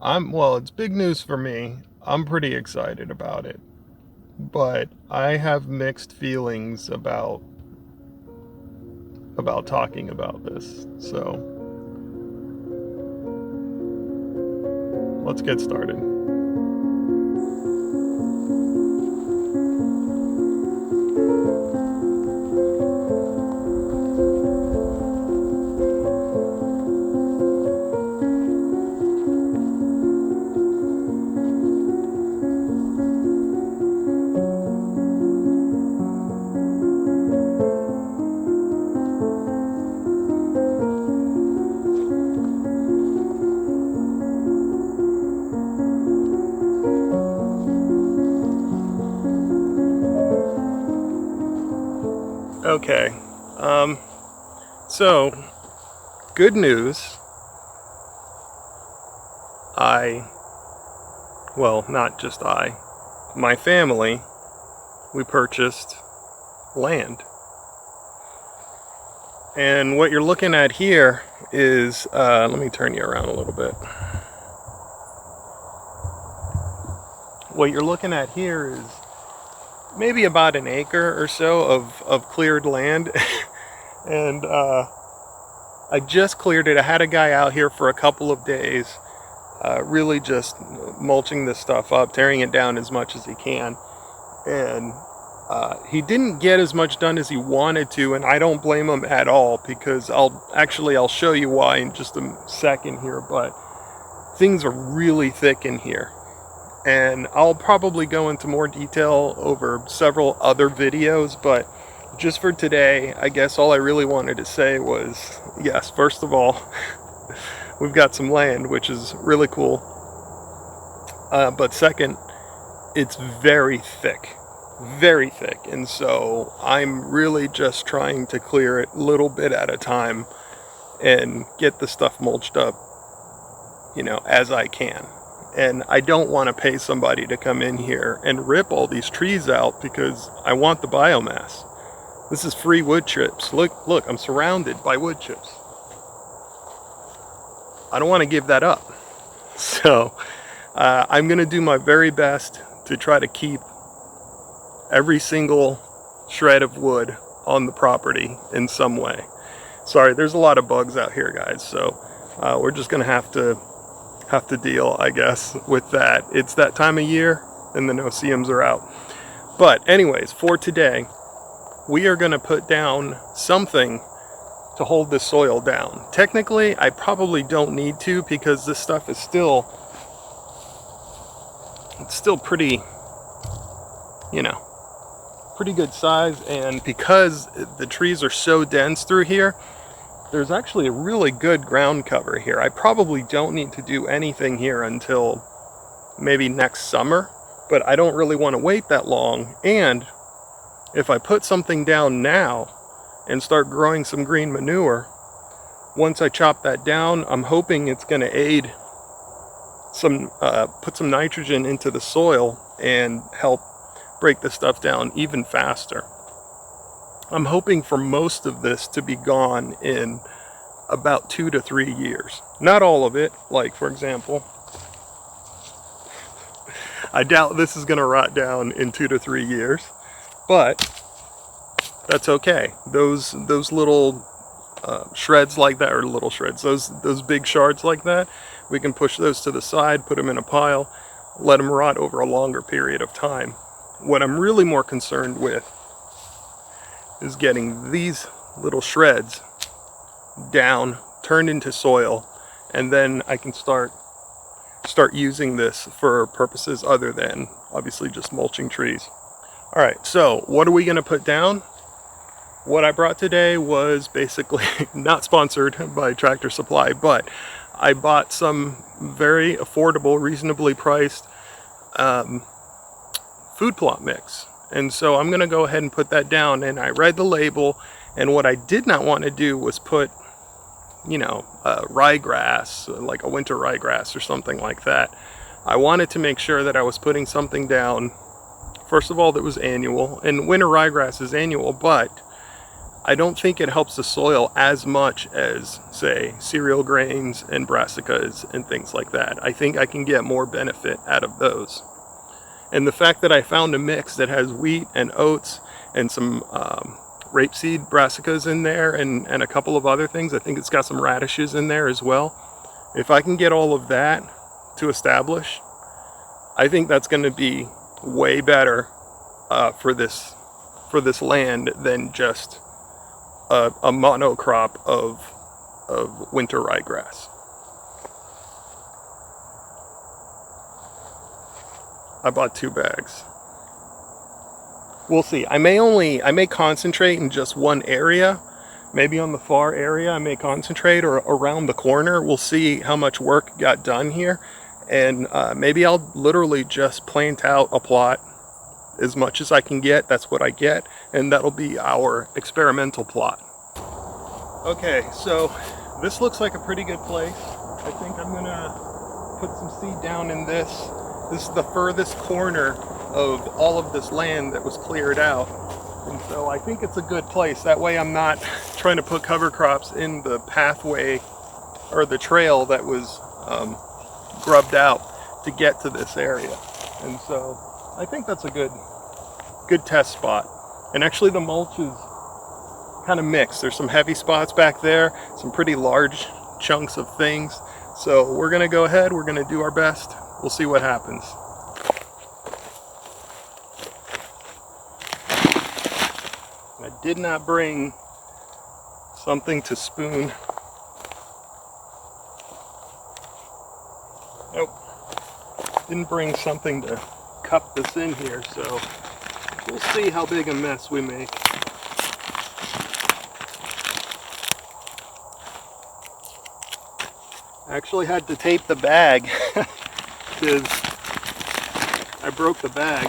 Well, it's big news for me. I'm pretty excited about it, but I have mixed feelings about talking about this. So, let's get started. Okay. Um so good news. I well, not just I, my family, we purchased land. And what you're looking at here is, let me turn you around a little bit. What you're looking at here is maybe about an acre or so of cleared land. And I just cleared it. I had a guy out here for a couple of days, really just mulching this stuff up, tearing it down as much as he can. And he didn't get as much done as he wanted to, and I don't blame him at all, because I'll show you why in just a second here. But things are really thick in here, and I'll probably go into more detail over several other videos, but just for today, I guess all I really wanted to say was, yes, first of all, we've got some land, which is really cool. But second, it's very thick. Very thick. And so I'm really just trying to clear it a little bit at a time and get the stuff mulched up, as I can. And I don't want to pay somebody to come in here and rip all these trees out, because I want the biomass. This is free wood chips. Look, I'm surrounded by wood chips. I don't want to give that up. So I'm going to do my very best to try to keep every single shred of wood on the property in some way. Sorry, there's a lot of bugs out here, guys. So we're just going to have to deal, I guess, with that. It's that time of year, and the no-see-ums are out. But anyways, for today, we are going to put down something to hold the soil down. Technically, I probably don't need to, because this stuff is still pretty, pretty good size. And because the trees are so dense through here, there's actually a really good ground cover here. I probably don't need to do anything here until maybe next summer, but I don't really want to wait that long. And if I put something down now and start growing some green manure, once I chop that down, I'm hoping it's going to aid put some nitrogen into the soil and help break the stuff down even faster. I'm hoping for most of this to be gone in about 2 to 3 years. Not all of it. Like, for example, I doubt this is going to rot down in 2 to 3 years, but that's okay. Those little shreds like that, or little shreds, those big shards like that, we can push those to the side, put them in a pile, let them rot over a longer period of time. What I'm really more concerned with is getting these little shreds down, turned into soil, and then I can start using this for purposes other than obviously just mulching trees. All right, so what are we going to put down? What I brought today was basically not sponsored by Tractor Supply, but I bought some very affordable, reasonably priced food plot mix. And so I'm going to go ahead and put that down. And I read the label, and what I did not want to do was put, ryegrass, like a winter ryegrass or something like that. I wanted to make sure that I was putting something down, first of all, that was annual. And winter ryegrass is annual, but I don't think it helps the soil as much as, say, cereal grains and brassicas and things like that. I think I can get more benefit out of those. And the fact that I found a mix that has wheat and oats and some rapeseed brassicas in there and a couple of other things, I think it's got some radishes in there as well. If I can get all of that to establish, I think that's going to be way better for this land than just a monocrop of winter ryegrass. I bought 2 bags. We'll see. I may concentrate in just one area. Maybe on the far area I may concentrate, or around the corner. We'll see how much work got done here. And maybe I'll literally just plant out a plot as much as I can get. That's what I get, and that'll be our experimental plot. Okay, so this looks like a pretty good place. I think I'm gonna put some seed down in this. This is the furthest corner of all of this land that was cleared out, and so I think it's a good place. That way I'm not trying to put cover crops in the pathway or the trail that was grubbed out to get to this area. And so I think that's a good test spot. And actually the mulch is kind of mixed. There's some heavy spots back there, some pretty large chunks of things. So we're gonna go ahead, we're gonna do our best. We'll see what happens. I did not bring something to spoon. Nope. Didn't bring something to cup this in here, so we'll see how big a mess we make. I actually had to tape the bag because I broke the bag,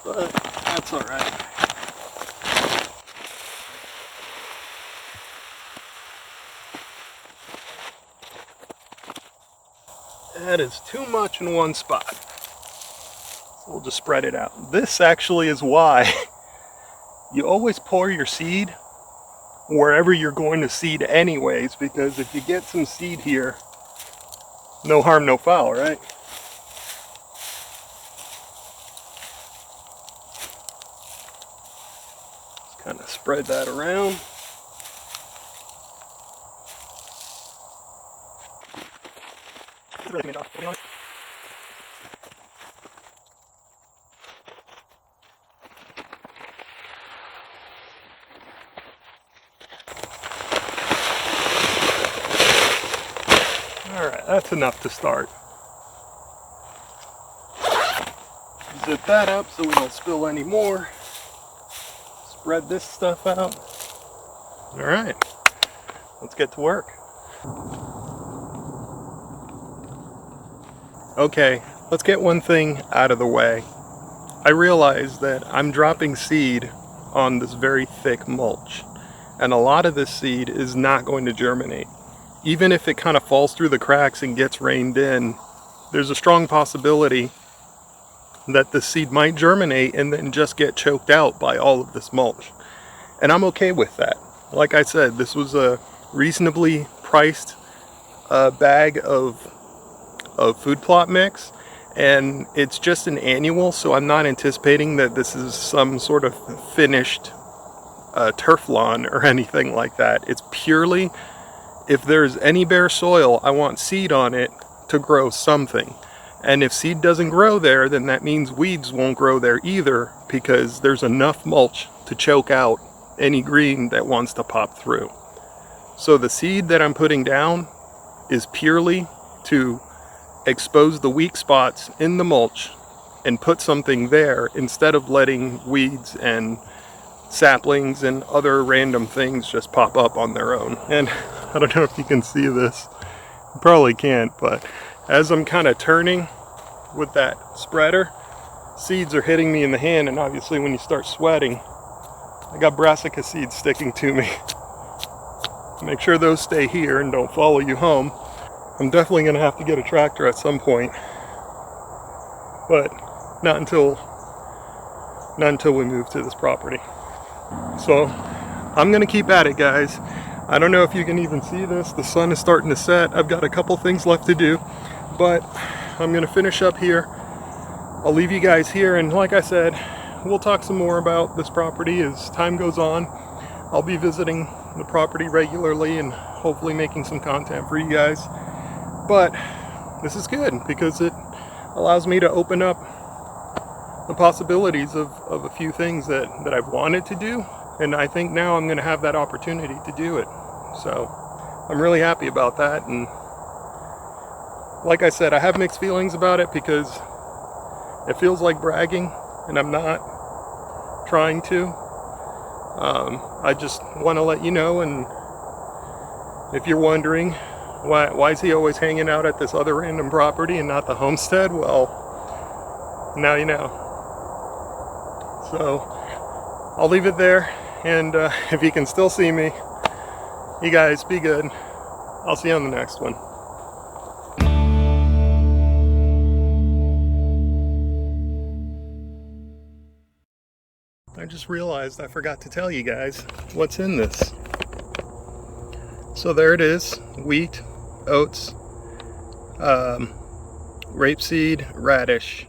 but that's all right. That is too much in one spot. So we'll just spread it out. This actually is why you always pour your seed wherever you're going to seed anyways, because if you get some seed here, no harm, no foul, right? Just kind of spread that around. Alright, that's enough to start. Zip that up so we don't spill any more. Spread this stuff out. Alright, let's get to work. Okay, let's get one thing out of the way. I realize that I'm dropping seed on this very thick mulch, and a lot of this seed is not going to germinate. Even if it kind of falls through the cracks and gets rained in, there's a strong possibility that the seed might germinate and then just get choked out by all of this mulch. And I'm okay with that. Like I said, this was a reasonably priced bag of food plot mix, and it's just an annual, so I'm not anticipating that this is some sort of finished turf lawn or anything like that. It's purely, if there's any bare soil, I want seed on it to grow something. And if seed doesn't grow there, then that means weeds won't grow there either, because there's enough mulch to choke out any green that wants to pop through. So the seed that I'm putting down is purely to expose the weak spots in the mulch and put something there, instead of letting weeds and saplings and other random things just pop up on their own. And I don't know if you can see this, you probably can't, but as I'm kind of turning with that spreader, seeds are hitting me in the hand, and obviously when you start sweating, I got brassica seeds sticking to me. Make sure those stay here and don't follow you home. I'm definitely going to have to get a tractor at some point, but not until we move to this property. So I'm gonna keep at it, guys. I don't know if you can even see this. The sun is starting to set. I've got a couple things left to do, but I'm gonna finish up here. I'll leave you guys here, and like I said, we'll talk some more about this property as time goes on. I'll be visiting the property regularly and hopefully making some content for you guys. But this is good because it allows me to open up the possibilities of a few things that I've wanted to do, and I think now I'm going to have that opportunity to do it. So I'm really happy about that, and like I said, I have mixed feelings about it because it feels like bragging, and I'm not trying to. I just want to let you know, and if you're wondering why is he always hanging out at this other random property and not the homestead, well, now you know. So I'll leave it there, and if you can still see me, you guys be good. I'll see you on the next one. I just realized I forgot to tell you guys what's in this. So there it is: wheat, oats, rapeseed, radish,